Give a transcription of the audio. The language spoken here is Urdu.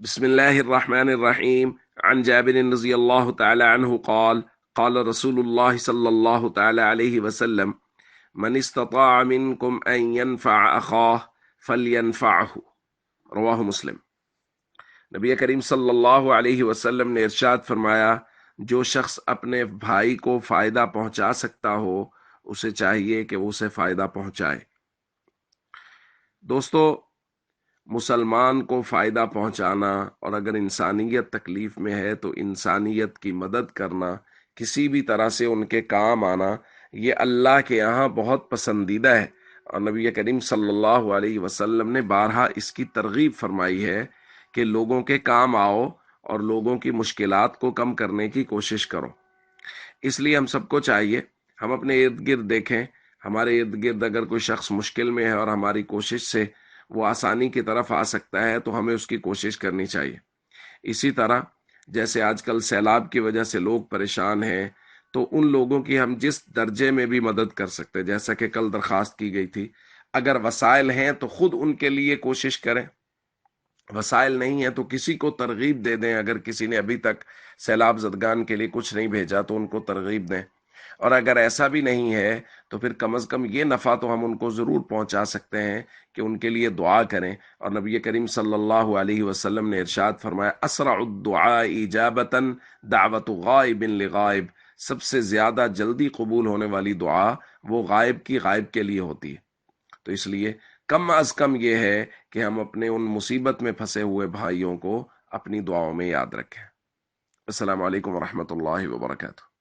بسم الله الرحمن الرحيم عن جابر رضي الله تعالى عنه قال قال رسول الله صلى الله تعالى عليه وسلم من استطاع منكم أن ينفع أخاه فلينفعه رواہ مسلم۔ نبی کریم صلی اللہ علیہ وسلم نے ارشاد فرمایا، جو شخص اپنے بھائی کو فائدہ پہنچا سکتا ہو اسے چاہیے کہ وہ اسے فائدہ پہنچائے۔ دوستو، مسلمان کو فائدہ پہنچانا اور اگر انسانیت تکلیف میں ہے تو انسانیت کی مدد کرنا، کسی بھی طرح سے ان کے کام آنا، یہ اللہ کے یہاں بہت پسندیدہ ہے، اور نبی کریم صلی اللہ علیہ وسلم نے بارہا اس کی ترغیب فرمائی ہے کہ لوگوں کے کام آؤ اور لوگوں کی مشکلات کو کم کرنے کی کوشش کرو۔ اس لیے ہم سب کو چاہیے ہم اپنے ارد گرد دیکھیں، ہمارے ارد گرد اگر کوئی شخص مشکل میں ہے اور ہماری کوشش سے وہ آسانی کی طرف آ سکتا ہے تو ہمیں اس کی کوشش کرنی چاہیے۔ اسی طرح جیسے آج کل سیلاب کی وجہ سے لوگ پریشان ہیں، تو ان لوگوں کی ہم جس درجے میں بھی مدد کر سکتے، جیسا کہ کل درخواست کی گئی تھی، اگر وسائل ہیں تو خود ان کے لیے کوشش کریں، وسائل نہیں ہے تو کسی کو ترغیب دے دیں۔ اگر کسی نے ابھی تک سیلاب زدگان کے لیے کچھ نہیں بھیجا تو ان کو ترغیب دیں، اور اگر ایسا بھی نہیں ہے تو پھر کم از کم یہ نفع تو ہم ان کو ضرور پہنچا سکتے ہیں کہ ان کے لیے دعا کریں۔ اور نبی کریم صلی اللہ علیہ وسلم نے ارشاد فرمایا، اسرع الدعاء اجابتا دعوت غائب لغائب، سب سے زیادہ جلدی قبول ہونے والی دعا وہ غائب کی غائب کے لیے ہوتی ہے۔ تو اس لیے کم از کم یہ ہے کہ ہم اپنے ان مصیبت میں پھنسے ہوئے بھائیوں کو اپنی دعاؤں میں یاد رکھیں۔ السلام علیکم ورحمۃ اللہ وبرکاتہ۔